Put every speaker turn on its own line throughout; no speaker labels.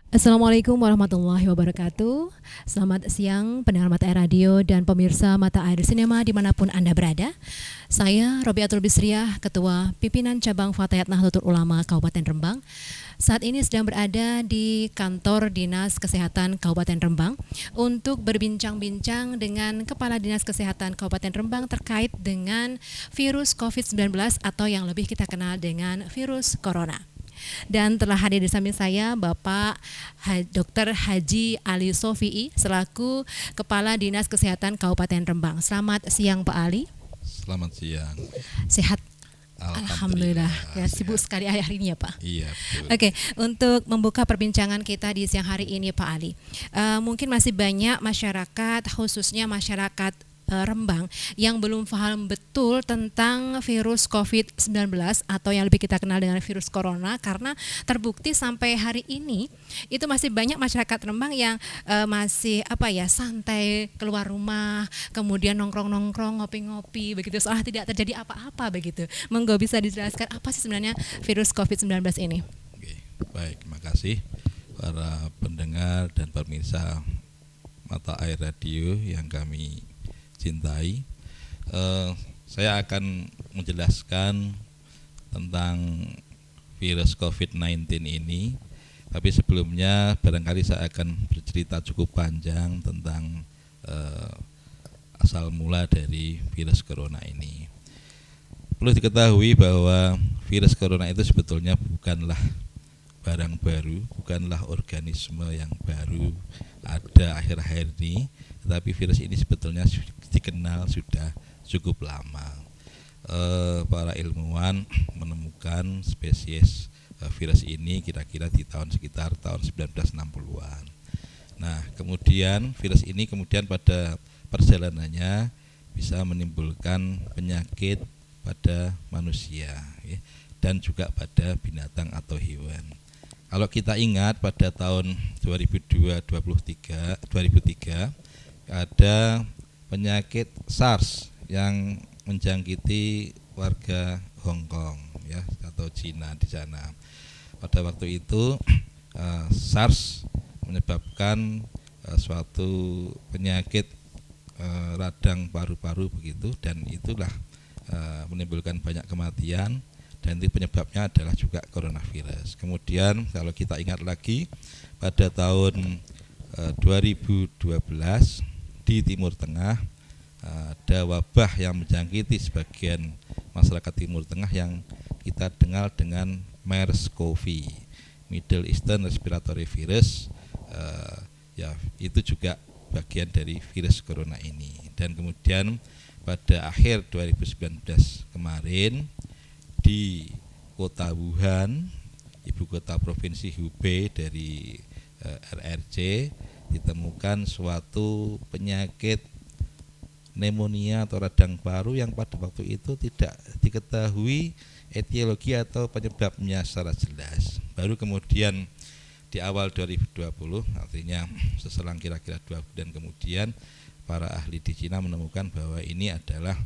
Assalamualaikum warahmatullahi wabarakatuh. Selamat siang pendengar Mata Air Radio dan pemirsa Mata Air Sinema dimanapun Anda berada. Saya Robiatul Bisriah, Ketua Pimpinan Cabang Fatayat Nahdlatul Ulama Kabupaten Rembang. Saat ini sedang berada di kantor Dinas Kesehatan Kabupaten Rembang untuk berbincang-bincang dengan Kepala Dinas Kesehatan Kabupaten Rembang terkait dengan virus COVID-19 atau yang lebih kita kenal dengan virus corona. Dan telah hadir di samping saya Bapak Dr. Haji Ali Sofii selaku Kepala Dinas Kesehatan Kabupaten Rembang. Selamat siang Pak Ali.
Selamat siang.
Sehat?
Alhamdulillah.
Ya, sibuk sekali hari ini ya Pak.
Iya, betul.
Oke, untuk membuka perbincangan kita di siang hari ini Pak Ali, mungkin masih banyak masyarakat, khususnya masyarakat Rembang yang belum paham betul tentang virus COVID-19 atau yang lebih kita kenal dengan virus corona, karena terbukti sampai hari ini itu masih banyak masyarakat Rembang yang masih santai keluar rumah, kemudian nongkrong-nongkrong, ngopi-ngopi begitu, seolah tidak terjadi apa-apa begitu. Monggo bisa dijelaskan apa sih sebenarnya virus COVID-19 ini?
Oke, baik, terima kasih para pendengar dan pemirsa Mata Air Radio yang kami cintai. Saya akan menjelaskan tentang virus COVID-19 ini. Tapi sebelumnya barangkali saya akan bercerita cukup panjang tentang asal mula dari virus corona ini. Perlu diketahui bahwa virus corona itu sebetulnya bukanlah barang baru, bukanlah organisme yang baru ada akhir-akhir ini, tetapi virus ini sebetulnya dikenal sudah cukup lama. Para ilmuwan menemukan spesies virus ini kira-kira di sekitar tahun 1960-an. Nah, kemudian virus ini pada perjalanannya bisa menimbulkan penyakit pada manusia, ya, dan juga pada binatang atau hewan. Kalau kita ingat pada tahun 2003 ada penyakit SARS yang menjangkiti warga Hong Kong, ya, atau Cina di sana. Pada waktu itu SARS menyebabkan suatu penyakit radang paru-paru begitu, dan itulah menimbulkan banyak kematian, dan itu penyebabnya adalah juga coronavirus. Kemudian kalau kita ingat lagi pada tahun 2012 di Timur Tengah ada wabah yang menjangkiti sebagian masyarakat Timur Tengah yang kita dengar dengan MERS-CoV, Middle Eastern Respiratory Virus. Ya, itu juga bagian dari virus corona ini. Dan kemudian pada akhir 2019 kemarin di kota Wuhan, ibu kota provinsi Hubei dari RRC, ditemukan suatu penyakit pneumonia atau radang paru yang pada waktu itu tidak diketahui etiologi atau penyebabnya secara jelas. Baru kemudian di awal 2020, artinya seselang kira-kira 2 bulan kemudian, para ahli di Cina menemukan bahwa ini adalah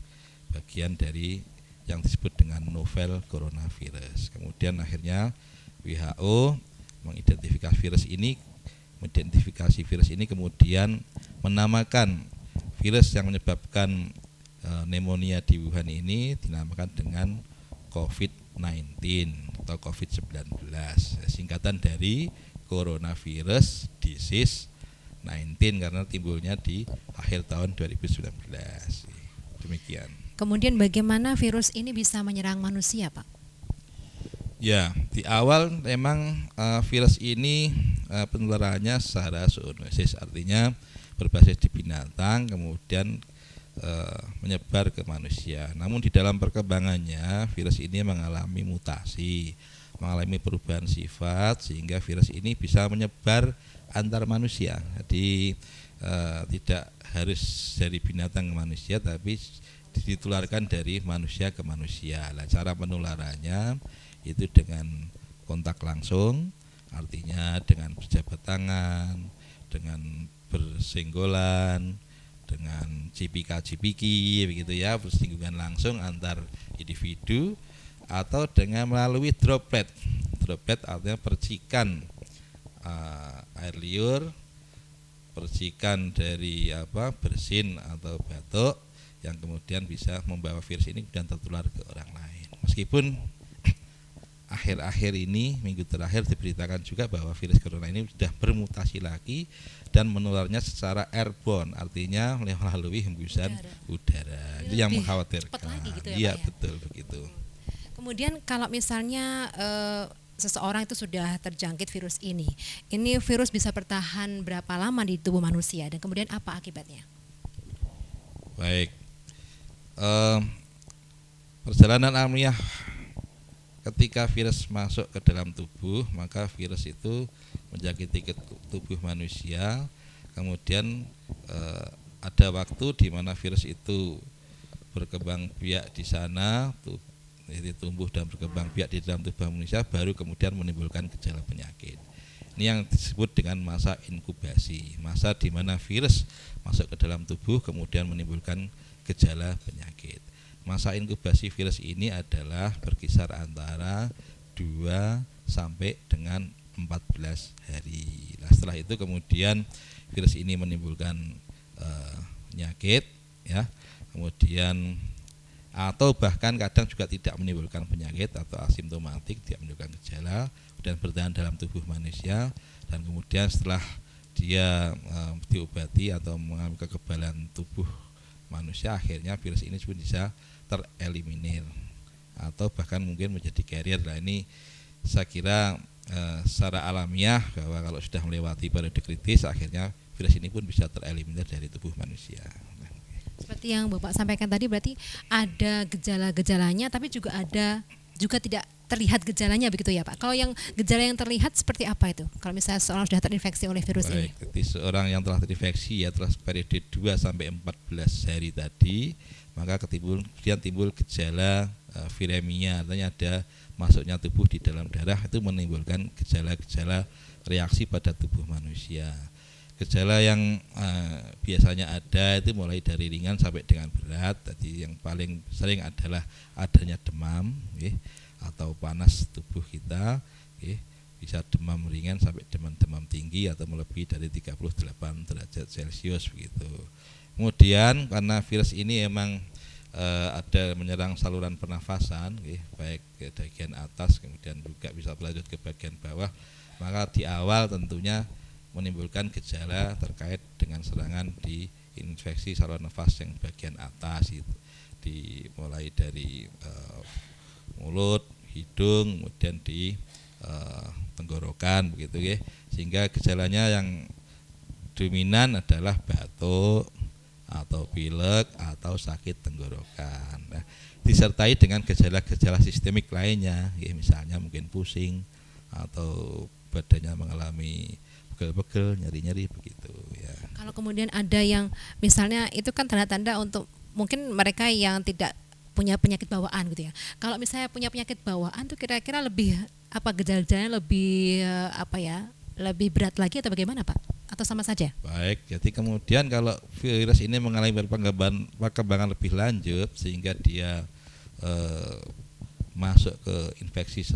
bagian dari yang disebut dengan novel coronavirus. Kemudian akhirnya WHO mengidentifikasi virus ini, kemudian menamakan virus yang menyebabkan pneumonia di Wuhan ini dinamakan dengan COVID-19 atau COVID-19, singkatan dari coronavirus disease 19 karena timbulnya di akhir tahun 2019. Demikian.
Kemudian bagaimana virus ini bisa menyerang manusia, Pak?
Ya, di awal memang virus ini penularannya secara zoonosis, artinya berbasis di binatang kemudian menyebar ke manusia. Namun di dalam perkembangannya virus ini mengalami mutasi, mengalami perubahan sifat sehingga virus ini bisa menyebar antar manusia. Jadi tidak harus dari binatang ke manusia, tapi ditularkan dari manusia ke manusia. Nah, cara penularannya itu dengan kontak langsung, artinya dengan berjabat tangan, dengan bersenggolan, dengan cipika-cipiki begitu ya, bersinggungan langsung antar individu, atau dengan melalui droplet. Droplet artinya percikan air liur, percikan dari bersin atau batuk yang kemudian bisa membawa virus ini dan tertular ke orang lain. Meskipun akhir-akhir ini, minggu terakhir diberitakan juga bahwa virus corona ini sudah bermutasi lagi dan menularnya secara airborne, artinya melalui hembusan udara. Itu yang mengkhawatirkan.
Cepat lagi gitu ya,
Iya,
Pak, ya?
betul begitu.
Kemudian kalau misalnya seseorang itu sudah terjangkit virus ini virus bisa bertahan berapa lama di tubuh manusia dan kemudian apa akibatnya?
Baik, perjalanan alamiah ketika virus masuk ke dalam tubuh, maka virus itu menjangkiti ke tubuh manusia. Kemudian ada waktu di mana virus itu berkembang biak di sana, jadi tumbuh dan berkembang biak di dalam tubuh manusia, baru kemudian menimbulkan gejala penyakit. Ini yang disebut dengan masa inkubasi, masa di mana virus masuk ke dalam tubuh kemudian menimbulkan gejala penyakit. Masa inkubasi virus ini adalah berkisar antara 2 sampai dengan 14 hari. Nah, setelah itu kemudian virus ini menimbulkan penyakit, ya. Kemudian atau bahkan kadang juga tidak menimbulkan penyakit atau asimptomatik, tidak menimbulkan gejala dan bertahan dalam tubuh manusia, dan kemudian setelah dia diobati atau mengalami kekebalan tubuh manusia, akhirnya virus ini pun bisa tereliminir atau bahkan mungkin menjadi carrier. Nah, ini saya kira secara alamiah bahwa kalau sudah melewati periode kritis, akhirnya virus ini pun bisa tereliminir dari tubuh manusia.
Seperti yang Bapak sampaikan tadi, berarti ada gejala-gejalanya tapi juga tidak terlihat gejalanya, begitu ya Pak? Kalau yang gejala yang terlihat seperti apa itu? Kalau misalnya seorang sudah terinfeksi oleh virus ini?
Jadi seorang yang telah terinfeksi ya telah periode 2 sampai 14 hari tadi, maka kemudian timbul gejala viremia, artinya ada masuknya tubuh di dalam darah, itu menimbulkan gejala-gejala reaksi pada tubuh manusia. Gejala yang biasanya ada itu mulai dari ringan sampai dengan berat. Jadi yang paling sering adalah adanya demam, atau panas tubuh kita, bisa demam ringan sampai demam tinggi atau melebihi dari 38 derajat Celcius begitu. Kemudian karena virus ini memang ada menyerang saluran pernafasan, baik ke bagian atas kemudian juga bisa berlanjut ke bagian bawah, maka di awal tentunya menimbulkan gejala terkait dengan serangan di infeksi saluran nafas yang bagian atas, itu dimulai dari mulut, hidung, kemudian di tenggorokan begitu ya. Sehingga gejalanya yang dominan adalah batuk atau pilek atau sakit tenggorokan. Nah, disertai dengan gejala-gejala sistemik lainnya, misalnya mungkin pusing atau badannya mengalami pegel-pegel, nyeri-nyeri begitu ya.
Kalau kemudian ada yang misalnya itu kan tanda-tanda untuk mungkin mereka yang tidak punya penyakit bawaan gitu ya. Kalau misalnya punya penyakit bawaan tuh kira-kira lebih gejala-gejalanya lebih lebih berat lagi atau bagaimana Pak? Atau sama saja?
Baik, jadi kemudian kalau virus ini mengalami perkembangan lebih lanjut sehingga dia masuk ke infeksi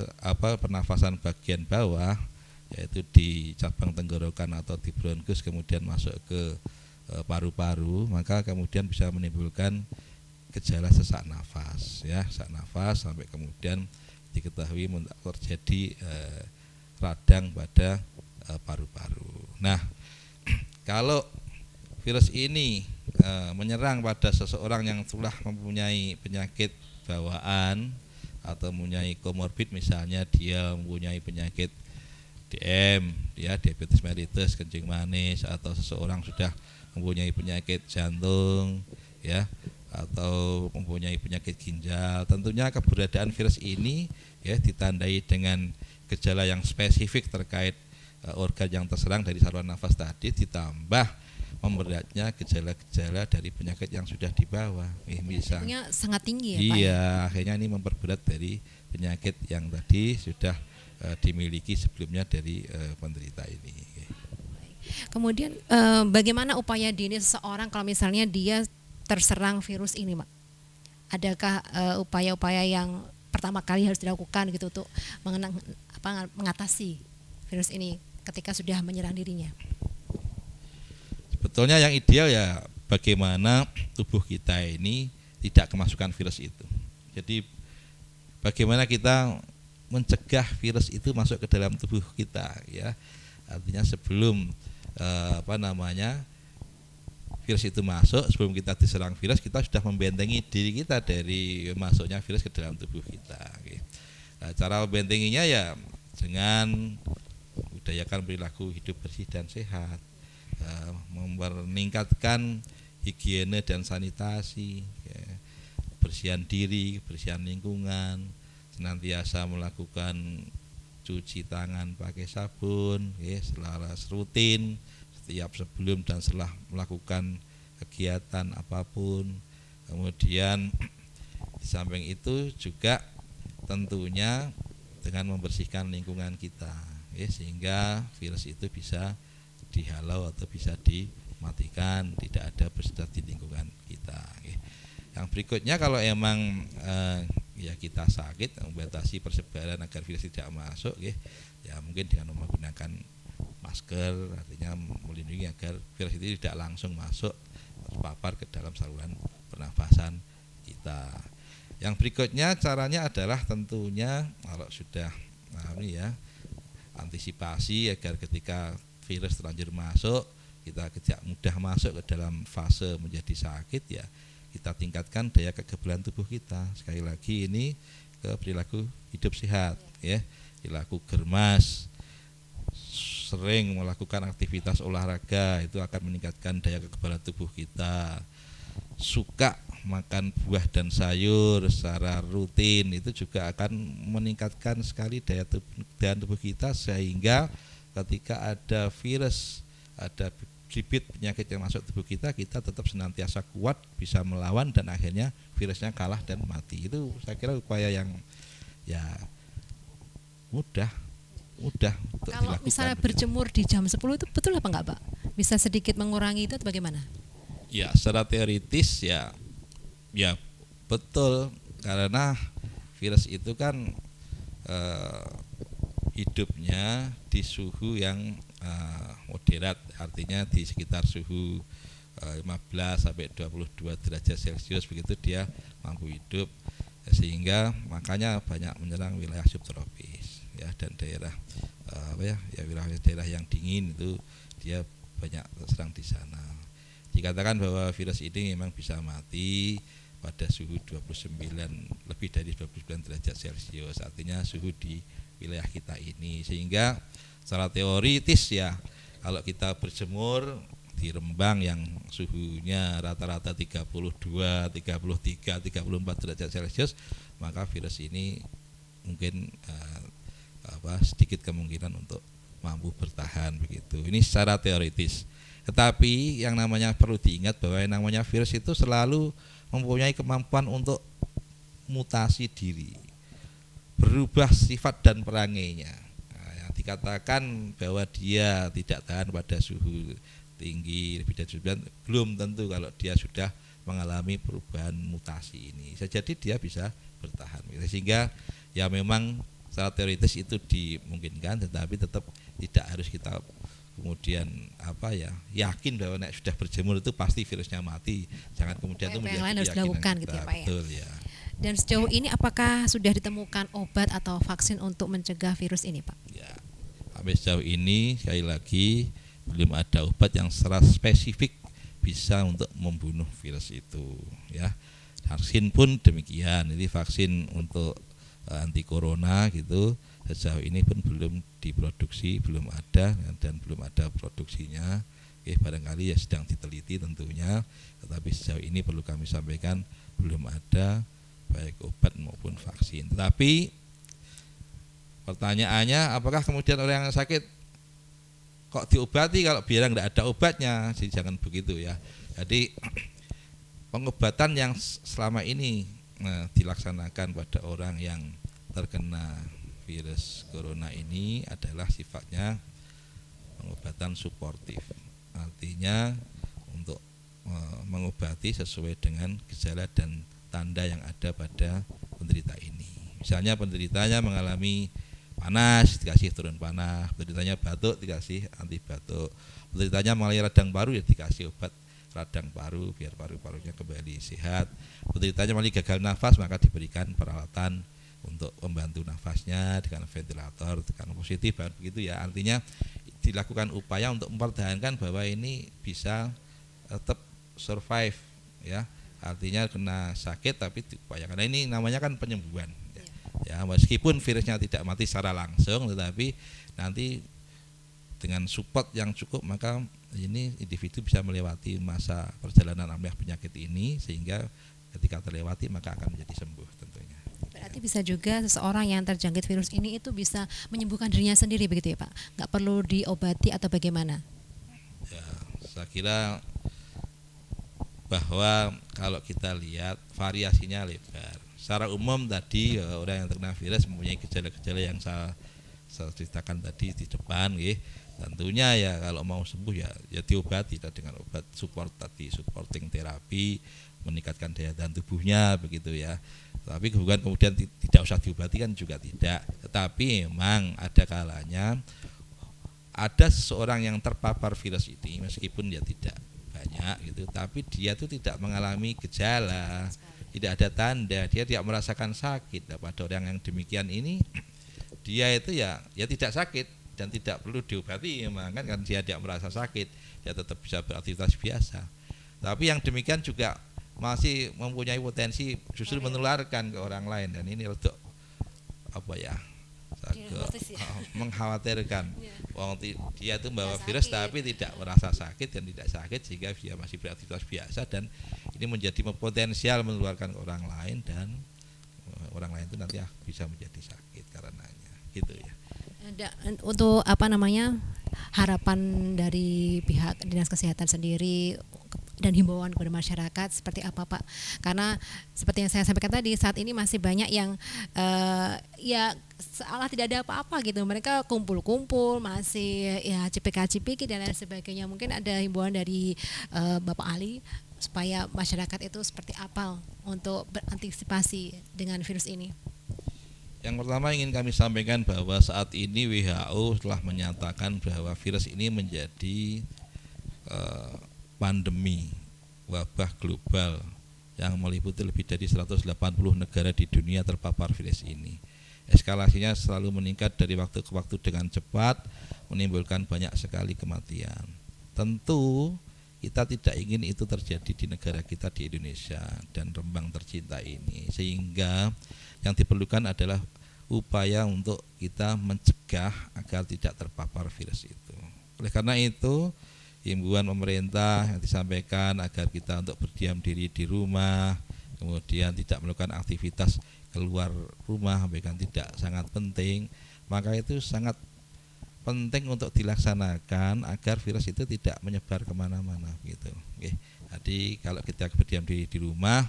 pernafasan bagian bawah, yaitu di cabang tenggorokan atau di bronkus, kemudian masuk ke paru-paru, maka kemudian bisa menimbulkan gejala sesak nafas, sesak nafas sampai kemudian diketahui terjadi radang pada paru-paru. Nah, kalau virus ini menyerang pada seseorang yang telah mempunyai penyakit bawaan atau mempunyai komorbid, misalnya dia mempunyai penyakit DM, diabetes mellitus, kencing manis, atau seseorang sudah mempunyai penyakit jantung, atau mempunyai penyakit ginjal, tentunya keberadaan virus ini ditandai dengan gejala yang spesifik terkait organ yang terserang dari saluran nafas tadi, ditambah memberatnya gejala-gejala dari penyakit yang sudah dibawa, misalnya
sangat tinggi ya Pak?
Iya, akhirnya ini memperberat dari penyakit yang tadi sudah dimiliki sebelumnya dari penderita ini.
Kemudian bagaimana upaya dini seseorang kalau misalnya dia terserang virus ini, Mak? Adakah upaya-upaya yang pertama kali harus dilakukan gitu untuk mengatasi virus ini ketika sudah menyerang dirinya?
Sebetulnya yang ideal ya bagaimana tubuh kita ini tidak kemasukan virus itu. Jadi bagaimana kita mencegah virus itu masuk ke dalam tubuh kita, ya. Artinya sebelum virus itu masuk, sebelum kita diserang virus, kita sudah membentengi diri kita dari masuknya virus ke dalam tubuh kita. Nah, cara membentenginya ya dengan budayakan perilaku hidup bersih dan sehat, meningkatkan higiene dan sanitasi, kebersihan diri, kebersihan lingkungan, senantiasa melakukan cuci tangan pakai sabun, selaras rutin setiap sebelum dan setelah melakukan kegiatan apapun. Kemudian di samping itu juga tentunya dengan membersihkan lingkungan kita, sehingga virus itu bisa dihalau atau bisa dimatikan, tidak ada bersifat di lingkungan kita. Yang berikutnya, kalau emang kita sakit, membatasi persebaran agar virus tidak masuk, ya mungkin dengan menggunakan masker, artinya melindungi agar virus itu tidak langsung masuk terpapar ke dalam saluran pernafasan kita. Yang berikutnya caranya adalah tentunya kalau sudah antisipasi agar ketika virus terlanjur masuk, kita tidak mudah masuk ke dalam fase menjadi sakit, ya kita tingkatkan daya kekebalan tubuh kita. Sekali lagi ini ke perilaku hidup sehat, perilaku germas, sering melakukan aktivitas olahraga, itu akan meningkatkan daya kekebalan tubuh kita. Suka makan buah dan sayur secara rutin, itu juga akan meningkatkan sekali daya tubuh kita, sehingga ketika ada virus, ada bibit penyakit yang masuk tubuh kita, kita tetap senantiasa kuat, bisa melawan, dan akhirnya virusnya kalah dan mati. Itu saya kira upaya yang ya mudah untuk
kalau
dilakukan.
Misalnya berjemur di jam 10 itu betul apa enggak, Pak? Bisa sedikit mengurangi itu atau bagaimana?
Ya, secara teoritis ya betul, karena virus itu kan hidupnya di suhu yang moderat, artinya di sekitar suhu 15 sampai 22 derajat Celcius, begitu dia mampu hidup, sehingga makanya banyak menyerang wilayah subtropis, dan daerah wilayah daerah yang dingin itu dia banyak serang di sana. Dikatakan bahwa virus ini memang bisa mati pada suhu lebih dari 29 derajat Celcius, artinya suhu di wilayah kita ini, sehingga secara teoritis ya kalau kita berjemur di Rembang yang suhunya rata-rata 32, 33, 34 derajat Celcius, maka virus ini mungkin sedikit kemungkinan untuk mampu bertahan, begitu. Ini secara teoritis. Tetapi yang namanya perlu diingat bahwa yang namanya virus itu selalu mempunyai kemampuan untuk mutasi diri, berubah sifat dan perangainya. Yang dikatakan bahwa dia tidak tahan pada suhu tinggi lebih dari 9, belum tentu kalau dia sudah mengalami perubahan mutasi ini. Jadi dia bisa bertahan. Sehingga ya memang secara teoritis itu dimungkinkan, tetapi tetap tidak harus kita kemudian yakin bahwa sudah berjemur itu pasti virusnya mati. Jangan kemudian itu menjadi
lain harus dilakukan gitu ya, Pak, ya.
Betul, ya.
Dan sejauh ini apakah sudah ditemukan obat atau vaksin untuk mencegah virus ini, Pak?
Ya, sampai sejauh ini sekali lagi belum ada obat yang secara spesifik bisa untuk membunuh virus itu, ya. Vaksin pun demikian. Jadi vaksin untuk anti corona gitu sejauh ini pun belum diproduksi, belum ada, dan belum ada produksinya. Barangkali ya sedang diteliti tentunya, tetapi sejauh ini perlu kami sampaikan belum ada baik obat maupun vaksin. Tetapi pertanyaannya, apakah kemudian orang yang sakit kok diobati kalau biar tidak ada obatnya? Jadi jangan begitu, ya. Jadi pengobatan yang selama ini dilaksanakan pada orang yang terkena virus corona ini adalah sifatnya pengobatan suportif, artinya untuk mengobati sesuai dengan gejala dan tanda yang ada pada penderita ini. Misalnya penderitanya mengalami panas dikasih turun panas, penderitanya batuk dikasih anti batuk, penderitanya mulai radang paru ya dikasih obat radang paru biar paru-parunya kembali sehat, penderitanya mulai gagal nafas maka diberikan peralatan untuk membantu nafasnya dengan ventilator tekan positif dan begitu ya. Artinya dilakukan upaya untuk mempertahankan bahwa ini bisa tetap survive ya. Artinya kena sakit tapi diupayakan. Karena ini namanya kan penyembuhan ya. Ya, meskipun virusnya tidak mati secara langsung tetapi nanti dengan support yang cukup maka ini individu bisa melewati masa perjalanan alamiah penyakit ini sehingga ketika terlewati maka akan menjadi sembuh tentunya.
Berarti bisa juga seseorang yang terjangkit virus ini itu bisa menyembuhkan dirinya sendiri begitu ya Pak? Nggak perlu diobati atau bagaimana?
Ya, saya kira bahwa kalau kita lihat variasinya lebar. Secara umum tadi orang yang terkena virus mempunyai gejala-gejala yang saya ceritakan tadi di depan, tentunya ya kalau mau sembuh ya diobati dengan obat support tadi, supporting terapi, meningkatkan daya tahan tubuhnya begitu ya. Tapi bukan kemudian tidak usah diobati kan juga tidak. Tetapi memang ada kalanya ada seseorang yang terpapar virus ini meskipun dia tidak banyak gitu, tapi dia itu tidak mengalami gejala, tidak ada tanda, dia tidak merasakan sakit. Nah, pada orang yang demikian ini dia itu ya tidak sakit dan tidak perlu diobati memang kan dia tidak merasa sakit, dia tetap bisa beraktivitas biasa. Tapi yang demikian juga masih mempunyai potensi justru menularkan ke orang lain dan ini untuk mengkhawatirkan. Dia itu membawa virus tapi tidak merasa sakit dan tidak sakit sehingga dia masih beraktivitas biasa dan ini menjadi potensial menularkan ke orang lain dan orang lain itu nanti bisa menjadi sakit karenanya gitu ya.
Untuk harapan dari pihak Dinas Kesehatan sendiri dan himbauan kepada masyarakat seperti apa Pak? Karena seperti yang saya sampaikan tadi saat ini masih banyak yang seolah tidak ada apa-apa gitu. Mereka kumpul-kumpul masih ya cipika-cipiki dan lain sebagainya. Mungkin ada himbauan dari Bapak Ali supaya masyarakat itu seperti apa untuk berantisipasi dengan virus ini.
Yang pertama ingin kami sampaikan bahwa saat ini WHO telah menyatakan bahwa virus ini menjadi pandemi wabah global yang meliputi lebih dari 180 negara di dunia terpapar virus ini. Eskalasinya selalu meningkat dari waktu ke waktu dengan cepat, menimbulkan banyak sekali kematian. Tentu kita tidak ingin itu terjadi di negara kita di Indonesia dan Rembang tercinta ini, sehingga yang diperlukan adalah upaya untuk kita mencegah agar tidak terpapar virus itu. Oleh karena itu himbauan pemerintah yang disampaikan agar kita untuk berdiam diri di rumah, kemudian tidak melakukan aktivitas keluar rumah, bahkan tidak sangat penting, maka itu sangat penting untuk dilaksanakan agar virus itu tidak menyebar kemana-mana gitu. Jadi kalau kita berdiam diri di rumah,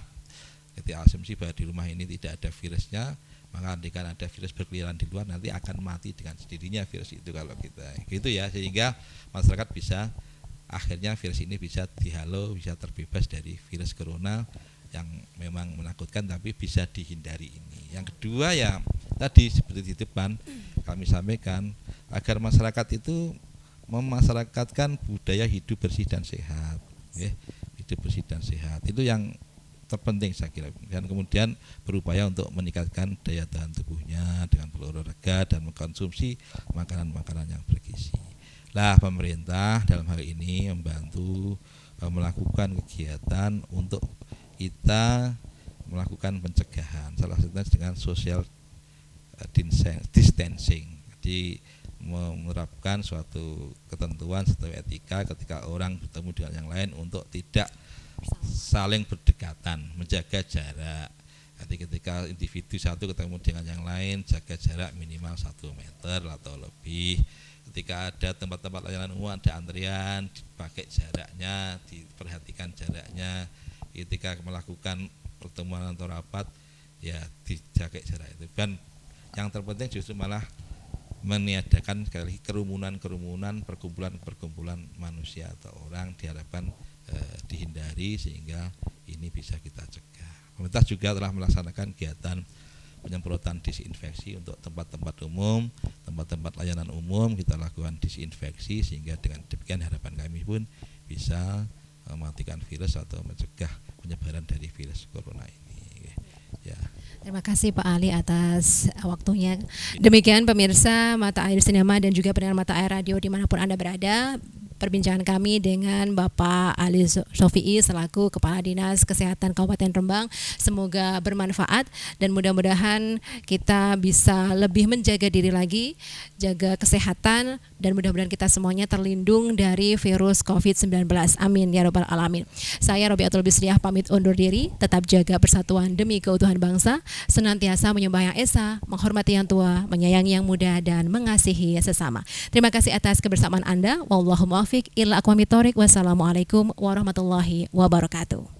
kita asumsi bahwa di rumah ini tidak ada virusnya, maka andaikan ada virus berkeliaran di luar nanti akan mati dengan sendirinya virus itu kalau kita gitu ya, sehingga masyarakat bisa akhirnya virus ini bisa dihalau, bisa terbebas dari virus corona yang memang menakutkan tapi bisa dihindari ini. Yang kedua ya tadi seperti di depan kami sampaikan agar masyarakat itu memasyarakatkan budaya hidup bersih dan sehat, hidup bersih dan sehat itu yang terpenting saya kira, dan kemudian berupaya untuk meningkatkan daya tahan tubuhnya dengan berolahraga dan mengkonsumsi makanan-makanan yang bergizi. Lah pemerintah dalam hal ini membantu melakukan kegiatan untuk kita melakukan pencegahan, salah satunya dengan social distancing. Jadi menerapkan suatu ketentuan atau etika ketika orang bertemu dengan yang lain untuk tidak saling berdekatan, menjaga jarak. Jadi ketika individu satu ketemu dengan yang lain, jaga jarak minimal 1 meter atau lebih. Ketika ada tempat-tempat layanan umum ada antrian, dipakai jaraknya, diperhatikan jaraknya. Ketika melakukan pertemuan atau rapat, ya dijaga jarak itu. Dan yang terpenting justru malah meniadakan sekali kerumunan-kerumunan, perkumpulan-perkumpulan manusia atau orang diharapkan dihindari sehingga ini bisa kita cegah. Pemerintah juga telah melaksanakan kegiatan penyemprotan disinfeksi untuk tempat-tempat umum, tempat-tempat layanan umum kita lakukan disinfeksi, sehingga dengan demikian harapan kami pun bisa mematikan virus atau mencegah penyebaran dari virus corona ini. Ya.
Terima kasih Pak Ali atas waktunya. Demikian pemirsa Mata Air Sinema dan juga pendengar Mata Air Radio dimanapun Anda berada, perbincangan kami dengan Bapak Ali Syofi'i selaku Kepala Dinas Kesehatan Kabupaten Rembang. Semoga bermanfaat dan mudah-mudahan kita bisa lebih menjaga diri lagi, jaga kesehatan, dan mudah-mudahan kita semuanya terlindung dari virus COVID-19. Amin ya rabbal alamin. Saya Robiatul Bisriah pamit undur diri, tetap jaga persatuan demi keutuhan bangsa, senantiasa menyembah Yang Esa, menghormati yang tua, menyayangi yang muda, dan mengasihi sesama. Terima kasih atas kebersamaan Anda. Wallahu muwaffiq ila aqwamit thoriq. Wassalamualaikum warahmatullahi wabarakatuh.